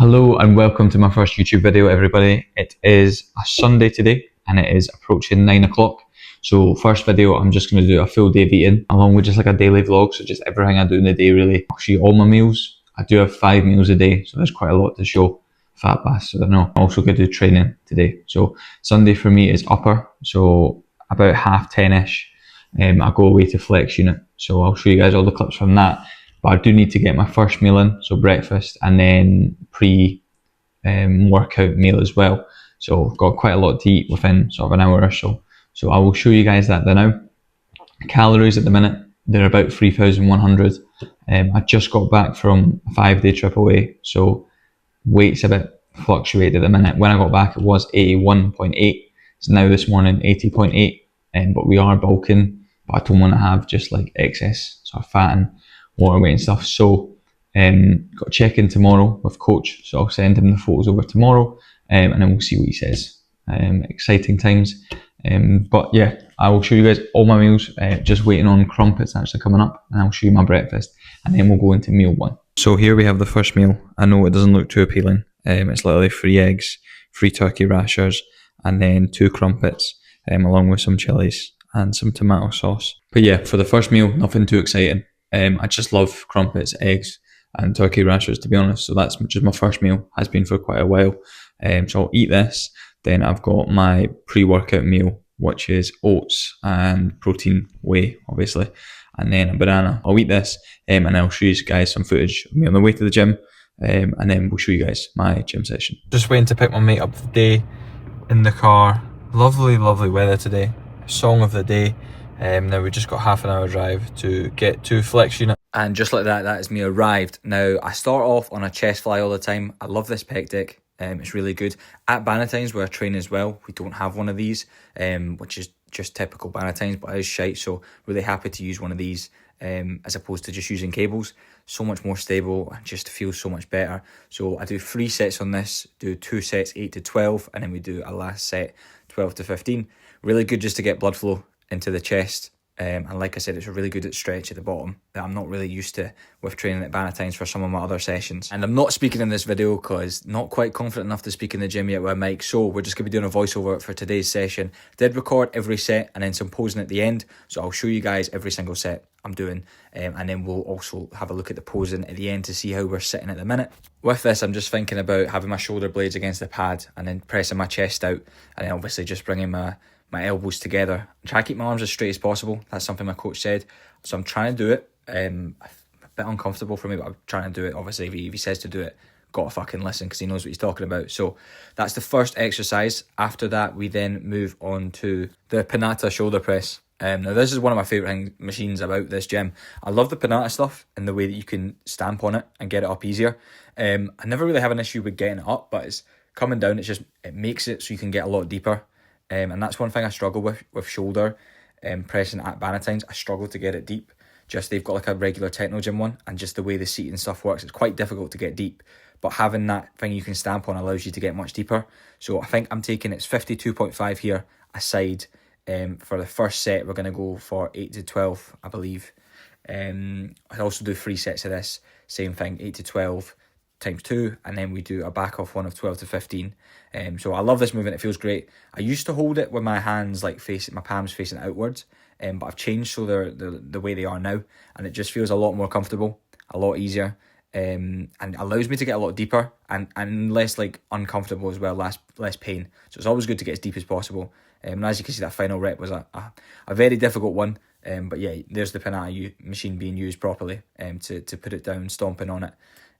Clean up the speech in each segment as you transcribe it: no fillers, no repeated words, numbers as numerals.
Hello and welcome to my first YouTube video, everybody. It is a Sunday today and it is approaching 9 o'clock. So first video, I'm just going to do a full day of eating along with just like a daily vlog. So just everything I do in the day really. I'll show you all my meals. I do have 5 meals a day, so there's quite a lot to show. Fat bastard, I know. I'm also going to do training today. So Sunday for me is upper. So about 10:30ish, I go away to flex unit. So I'll show you guys all the clips from that. But I do need to get my first meal in, so breakfast, and then workout meal as well. So I've got quite a lot to eat within sort of an hour or so. So I will show you guys that now. Calories at the minute, they're about 3,100. I just got back from a 5-day trip away, so weight's a bit fluctuated at the minute. When I got back, it was 81.8. It's now this morning 80.8. But we are bulking, but I don't want to have just like excess sort of fat and water weight and stuff. So got a check in tomorrow with coach, so I'll send him the photos over tomorrow, and then we'll see what he says. Exciting times. But yeah, I will show you guys all my meals. Just waiting on crumpets actually coming up, and I'll show you my breakfast, and then we'll go into meal one. So here we have the first meal. I know it doesn't look too appealing. It's literally 3 eggs, 3 turkey rashers, and then 2 crumpets, along with some chilies and some tomato sauce. But yeah, for the first meal, nothing too exciting. I just love crumpets, eggs, and turkey rashers, to be honest. So that's just my first meal, has been for quite a while. So I'll eat this. Then I've got my pre-workout meal, which is oats and protein whey, obviously, and then a banana. I'll eat this, and I'll show you guys some footage of me on the way to the gym, and then we'll show you guys my gym session. Just waiting to pick my mate up today in the car. Lovely, lovely weather today. Song of the day. Now we just got half an hour drive to get to flex unit. And just like that, that is me arrived. Now, I start off on a chest fly all the time. I love this pec deck. It's really good. At Bannatynes, where I train as well, we don't have one of these, which is just typical Bannatynes, but it is shite. So really happy to use one of these as opposed to just using cables. So much more stable and just feels so much better. So I do 3 sets on this, do 2 sets 8 to 12, and then we do a last set 12 to 15. Really good just to get blood flow into the chest, and like I said, it's a really good stretch at the bottom that I'm not really used to with training at Bannatynes for some of my other sessions. And I'm not speaking in this video because not quite confident enough to speak in the gym yet with a mic, so we're just going to be doing a voiceover for today's session. Did record every set and then some posing at the end, so I'll show you guys every single set I'm doing, and then we'll also have a look at the posing at the end to see how we're sitting at the minute. With this, I'm just thinking about having my shoulder blades against the pad and then pressing my chest out, and then obviously just bringing my elbows together. Try to keep my arms as straight as possible. That's something my coach said. So I'm trying to do it. A bit uncomfortable for me, but I'm trying to do it. Obviously, if he says to do it, gotta fucking listen because he knows what he's talking about. So that's the first exercise. After that, we then move on to the Panata shoulder press. Now, this is one of my favourite machines about this gym. I love the Panata stuff and the way that you can stamp on it and get it up easier. I never really have an issue with getting it up, but it's coming down. It makes it so you can get a lot deeper. And that's one thing I struggle with shoulder pressing at Bannatynes. I struggle to get it deep. Just they've got like a regular techno gym one, and just the way the seat and stuff works, it's quite difficult to get deep. But having that thing you can stamp on allows you to get much deeper. So I think I'm taking it's 52.5 here aside. For the first set, we're going to go for 8 to 12, I believe. I also do 3 sets of this, same thing, 8 to 12 times 2, and then we do a back off one of 12 to 15. So I love this movement, it feels great. I used to hold it with my hands like facing, my palms facing outwards, but I've changed so they're the way they are now, and it just feels a lot more comfortable, a lot easier, and allows me to get a lot deeper and less like uncomfortable as well, less pain. So it's always good to get as deep as possible. And as you can see, that final rep was a very difficult one, but yeah, there's the Panata machine being used properly to put it down, stomping on it.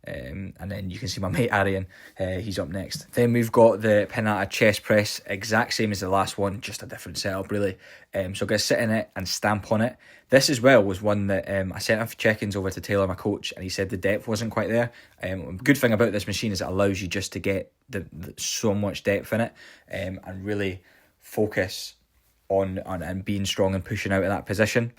And then you can see my mate Arian, he's up next. Then we've got the Panata chest press, exact same as the last one, just a different setup really. So I'm going to sit in it and stamp on it. This as well was one that I sent off check-ins over to Taylor, my coach, and he said the depth wasn't quite there. Good thing about this machine is it allows you just to get so much depth in it, and really focus on and being strong and pushing out of that position.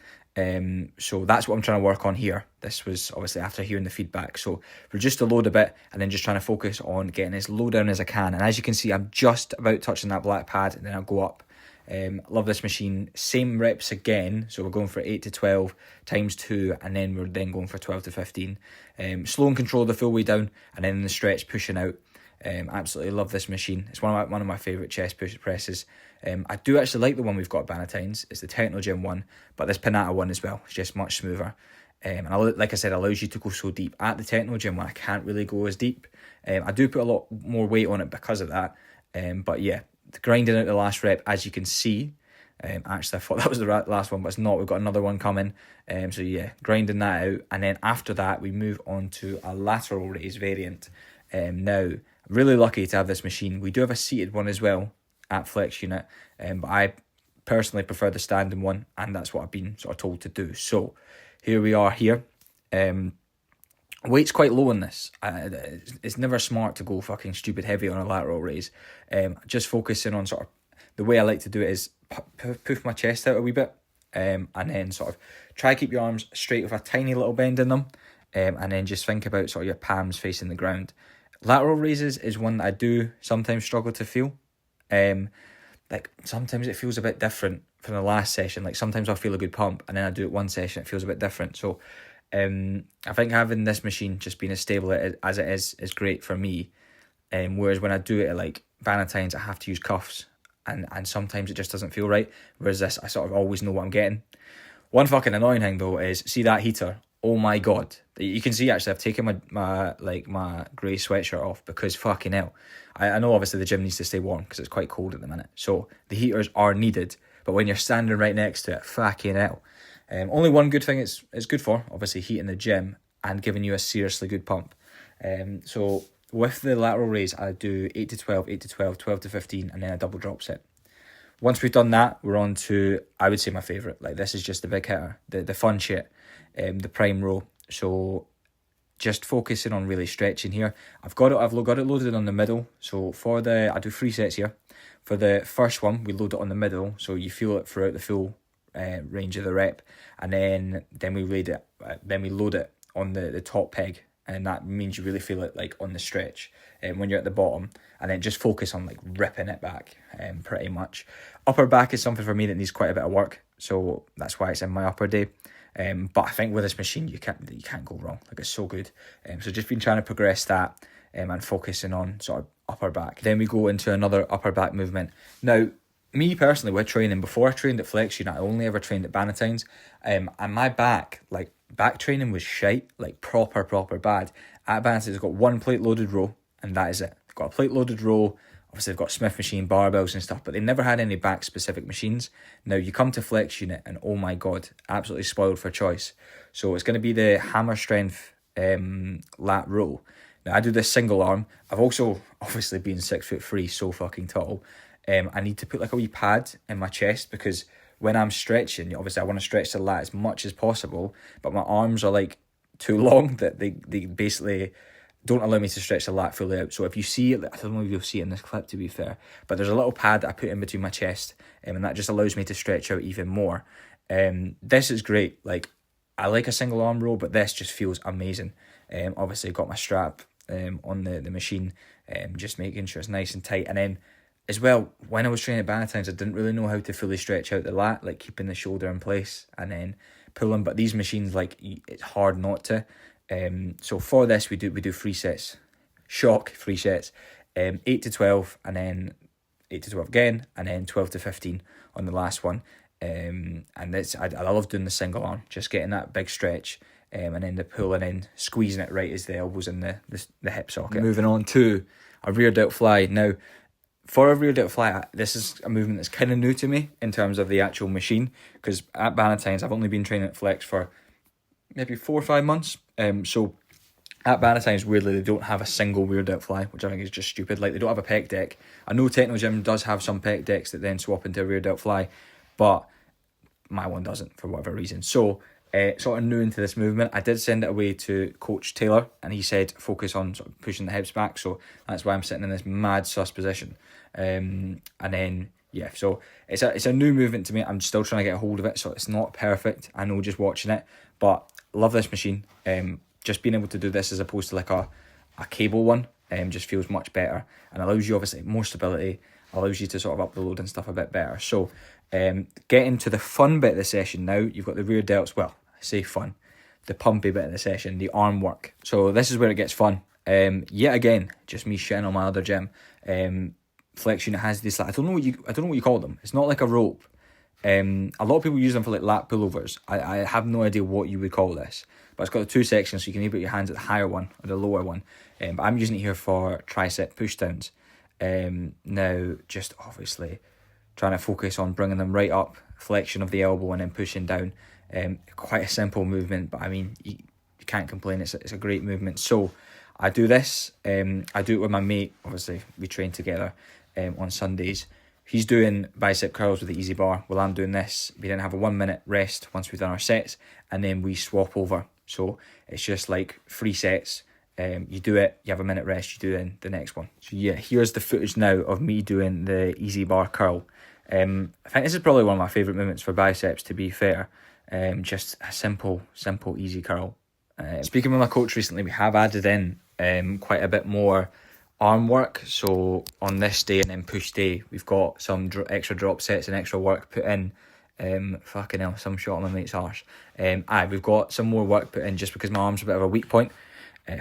So that's what I'm trying to work on here. This was obviously after hearing the feedback, so reduce the load a bit and then just trying to focus on getting as low down as I can. And as you can see, I'm just about touching that black pad, and then I'll go up Love this machine. Same reps again, so we're going for 8 to 12 times 2, and then we're then going for 12 to 15. Slow and control the full way down, and then in the stretch pushing out. Absolutely love this machine. It's one of my favourite chest push presses. I do actually like the one we've got at Bannatyne's. It's the Technogym one, but this Panatta one as well. It's just much smoother. And like I said, allows you to go so deep. At the Technogym one, I can't really go as deep. I do put a lot more weight on it because of that. But yeah, grinding out the last rep, as you can see. Actually, I thought that was the last one, but it's not. We've got another one coming. So yeah, grinding that out. And then after that, we move on to a lateral raise variant. Now, really lucky to have this machine. We do have a seated one as well at Flex Unit. But I personally prefer the standing one, and that's what I've been sort of told to do. So here we are here. Weight's quite low on this. It's never smart to go fucking stupid heavy on a lateral raise. Just focusing on sort of, the way I like to do it is puff my chest out a wee bit, and then sort of try to keep your arms straight with a tiny little bend in them, and then just think about sort of your palms facing the ground. Lateral raises is one that I do sometimes struggle to feel. Like sometimes it feels a bit different from the last session. Like sometimes I'll feel a good pump, and then I do it one session, it feels a bit different. So I think having this machine just being as stable as it is great for me. Whereas when I do it at like Bannatyne's, I have to use cuffs, and sometimes it just doesn't feel right. Whereas this, I sort of always know what I'm getting. One fucking annoying thing though is, see that heater? Oh my god. You can see actually I've taken my grey sweatshirt off because fucking hell. I know obviously the gym needs to stay warm because it's quite cold at the minute. So the heaters are needed. But when you're standing right next to it, fucking hell. Only one good thing it's good for, obviously heating the gym and giving you a seriously good pump. So with the lateral raise, I do 8 to 12, 8 to 12, 12 to 15, and then a double drop set. Once we've done that, we're on to, I would say, my favourite. Like, this is just the big hitter, the fun shit, the prime row. So just focusing on really stretching here. I've got it loaded on the middle. So I do 3 sets here. For the first one, we load it on the middle, so you feel it throughout the full range of the rep, and then we load it on the top peg, and that means you really feel it like on the stretch when you're at the bottom, and then just focus on like ripping it back pretty much. Upper back is something for me that needs quite a bit of work, so that's why it's in my upper day. But I think with this machine you can't go wrong. Like, it's so good. So just been trying to progress that and focusing on sort of upper back. Then we go into another upper back movement. Now, me personally, with training, before I trained at Flex Unit, I only ever trained at Bannatyne's, and my back training was shite, like proper bad. At Bannatyne's, I've got 1 plate loaded row, and that is it. I've got a plate loaded row. Obviously, I've got Smith machine, barbells and stuff, but they never had any back specific machines. Now you come to Flex Unit, and oh my god, absolutely spoiled for choice. So it's going to be the hammer strength lat row. Now I do this single arm. I've also, obviously being 6'3", so fucking tall, I need to put like a wee pad in my chest, because when I'm stretching, obviously I want to stretch the lat as much as possible, but my arms are like too long that they basically don't allow me to stretch the lat fully out. So if you see it, I don't know if you'll see it in this clip, to be fair, but there's a little pad that I put in between my chest, and that just allows me to stretch out even more. This is great. Like, I like a single arm row, but this just feels amazing. Obviously got my strap on the machine, just making sure it's nice and tight. And then as well, when I was training at Bannatyne's, I didn't really know how to fully stretch out the lat, like keeping the shoulder in place and then pulling. But these machines, like, it's hard not to. So for this, we do 3 sets, 3 sets, 8 to 12, and then 8 to 12 again, and then 12 to 15 on the last one. And I love doing the single arm, just getting that big stretch, and then the pull, and then squeezing it right as the elbows in the hip socket. Moving on to a rear delt fly. Now, for a rear delt fly, this is a movement that's kind of new to me in terms of the actual machine, because at Bannatyne's, I've only been training at Flex for maybe 4 or 5 months. So at Bannatyne's, weirdly, they don't have a single rear delt fly, which I think is just stupid. Like, they don't have a pec deck. I know Technogym does have some pec decks that then swap into a rear delt fly, but my one doesn't for whatever reason. So sort of new into this movement. I did send it away to Coach Taylor, and he said focus on sort of pushing the hips back. So that's why I'm sitting in this mad sus position. And then yeah, so it's a new movement to me. I'm still trying to get a hold of it, so it's not perfect. I know just watching it, but love this machine. Just being able to do this as opposed to like a cable one, just feels much better and allows you obviously more stability. allows you to sort of up the load and stuff a bit better. So getting to the fun bit of the session now, you've got the rear delts, well, I say fun, the pumpy bit of the session, the arm work. So this is where it gets fun. Yet again, just me shitting on my other gym. Flex unit has this, like, I don't know what you call them. It's not like a rope. A lot of people use them for like lat pullovers. I have no idea what you would call this, but it's got the two sections, so you can either put your hands at the higher one or the lower one. But I'm using it here for tricep push downs. Now, just obviously trying to focus on bringing them right up, flexion of the elbow and then pushing down. Quite a simple movement, but I mean, you can't complain. It's a great movement. So I do this. I do it with my mate. Obviously, we train together on Sundays. He's doing bicep curls with the easy bar while I'm doing this. We then have a 1 minute rest once we've done our sets, and then we swap over. So it's just like 3 sets. You do it, you have a minute rest, you do then the next one. So yeah, here's the footage now of me doing the easy bar curl. I think this is probably one of my favourite movements for biceps, to be fair. Just a simple, easy curl. Speaking with my coach recently, we have added in quite a bit more arm work. So on this day and then push day, we've got some extra drop sets and extra work put in. Fucking hell, some shot on my mate's arse. We've got some more work put in just because my arm's a bit of a weak point.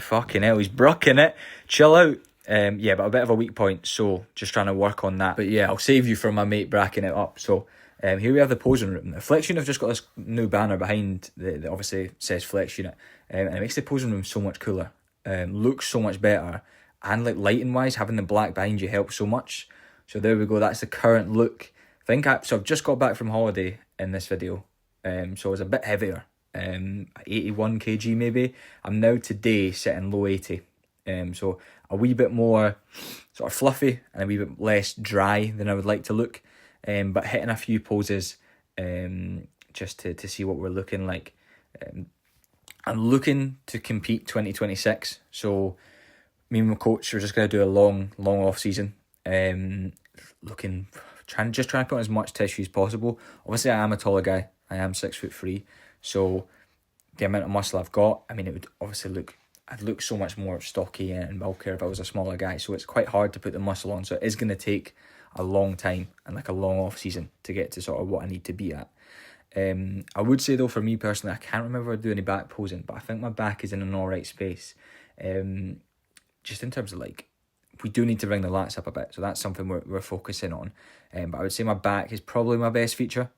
Fucking hell, he's brooking it. Chill out. But a bit of a weak point, so just trying to work on that. But yeah, I'll save you from my mate bracking it up. So here we have the posing room. The flex unit have just got this new banner behind that obviously says flex unit, and it makes the posing room so much cooler. Looks so much better, and like lighting wise, having the black behind you helps so much. So there we go. That's the current look. I've just got back from holiday in this video, so I was a bit heavier. 81 kg maybe. I'm now today sitting low 80. So a wee bit more sort of fluffy and a wee bit less dry than I would like to look. But hitting a few poses just to see what we're looking like. I'm looking to compete 2026. So me and my coach are just going to do a long off season. Trying to put on as much tissue as possible. Obviously, I am a taller guy. I am 6'3", so the amount of muscle I've got, I mean, it would obviously I'd look so much more stocky and bulkier if I was a smaller guy. So it's quite hard to put the muscle on. So it is going to take a long time and like a long off season to get to sort of what I need to be at. I would say though, for me personally, I can't remember if I do any back posing, but I think my back is in an alright space. Just in terms of like, we do need to bring the lats up a bit, so that's something we're focusing on. But I would say my back is probably my best feature.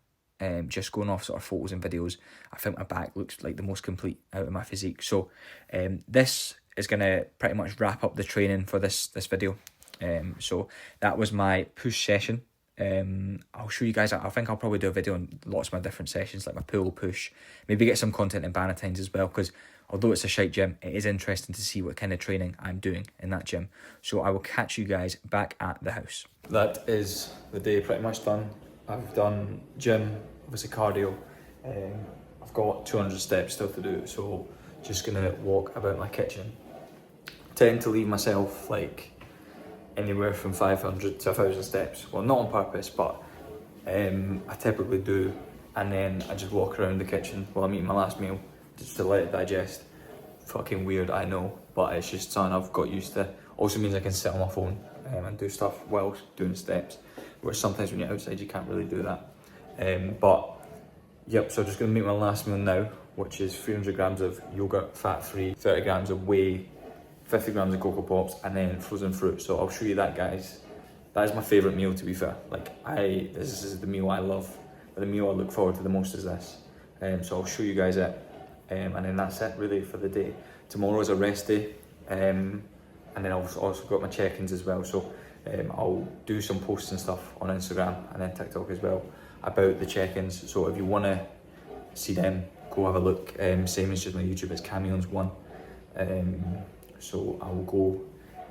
Just going off sort of photos and videos, I think my back looks like the most complete out of my physique. So this is going to pretty much wrap up the training for this video. So that was my push session. I'll show you guys, I think I'll probably do a video on lots of my different sessions, like my pull, push, maybe get some content in Bannatynes as well, because although it's a shite gym, it is interesting to see what kind of training I'm doing in that gym. So I will catch you guys back at the house. That is the day pretty much done. I've done gym, obviously cardio. I've got 200 steps still to do, so just gonna walk about my kitchen. Tend to leave myself like anywhere from 500 to 1,000 steps. Well, not on purpose, but I typically do. And then I just walk around the kitchen while I'm eating my last meal, just to let it digest. Fucking weird, I know, but it's just something I've got used to. Also means I can sit on my phone and do stuff while doing steps, which sometimes when you're outside you can't really do that. But yep, so just gonna make my last meal now, which is 300 grams of yogurt, fat-free, 30 grams of whey, 50 grams of Cocoa Pops, and then frozen fruit. So I'll show you that, guys. That is my favourite meal, to be fair. Like, this is the meal I love. The meal I look forward to the most is this. So I'll show you guys it. And then that's it really for the day. Tomorrow is a rest day. And then I've also got my check-ins as well. So I'll do some posts and stuff on Instagram and then TikTok as well about the check-ins. So if you want to see them, go have a look. Same as just my YouTube, it's Camion's1. So I will go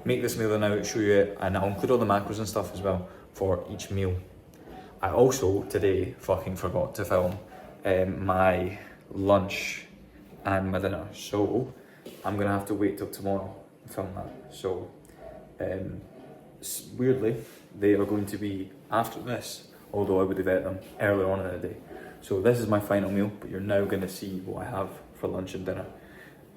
make this meal now, show you it, and I'll include all the macros and stuff as well for each meal. I also today fucking forgot to film my lunch and my dinner, so I'm gonna have to wait till tomorrow to film that. So weirdly, they are going to be after this, although I would have ate them earlier on in the day. So this is my final meal, but you're now gonna see what I have for lunch and dinner.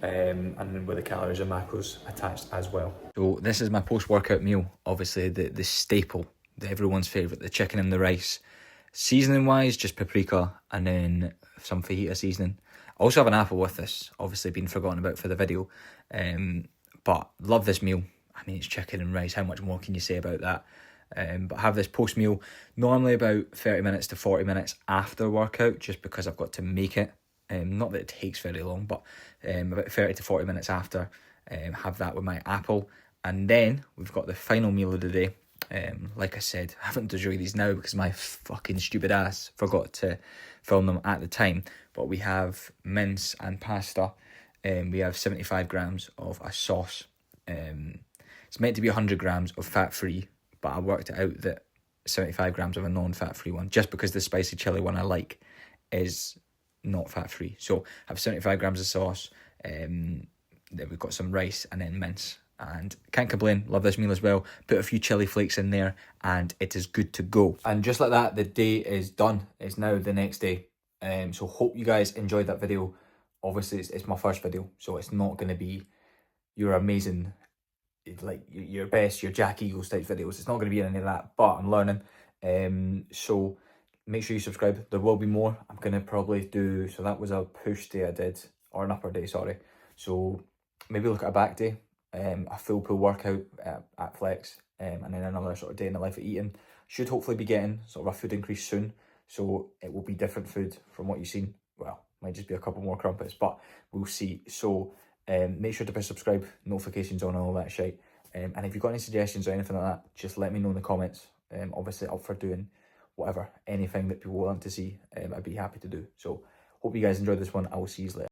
And then with the calories and macros attached as well. So this is my post-workout meal, obviously the staple, everyone's favourite, the chicken and the rice. Seasoning wise, just paprika and then some fajita seasoning. I also have an apple with this, obviously been forgotten about for the video. But love this meal. I mean, it's chicken and rice. How much more can you say about that? But have this post meal normally about 30 minutes to 40 minutes after workout, just because I've got to make it. Not that it takes very long, but about 30 to 40 minutes after. Have that with my apple. And then we've got the final meal of the day. Like I said, I haven't to show you these now because my fucking stupid ass forgot to film them at the time. But we have mince and pasta. We have 75 grams of a sauce. It's meant to be 100 grams of fat-free, but I worked it out that 75 grams of a non-fat-free one, just because the spicy chili one I like is not fat-free. So I have 75 grams of sauce, then we've got some rice and then mince. And can't complain, love this meal as well. Put a few chili flakes in there and it is good to go. And just like that, the day is done. It's now the next day. So hope you guys enjoyed that video. Obviously it's my first video, so it's not going to be your amazing, like your best, your Jack Eagles type videos. It's not going to be any of that, but I'm learning. So make sure you subscribe. There will be more. I'm going to probably do, so that was a push day I did, or an upper day, sorry. So maybe look at a back day, a full pull workout at Flex, and then another sort of day in the life of eating. Should hopefully be getting sort of a food increase soon, so it will be different food from what you've seen. Well, might just be a couple more crumpets, but we'll see. So make sure to press subscribe, notifications on, all that shit. And if you've got any suggestions or anything like that, just let me know in the comments. Obviously up for doing whatever, anything that people want to see, I'd be happy to do. So hope you guys enjoyed this one. I will see you later.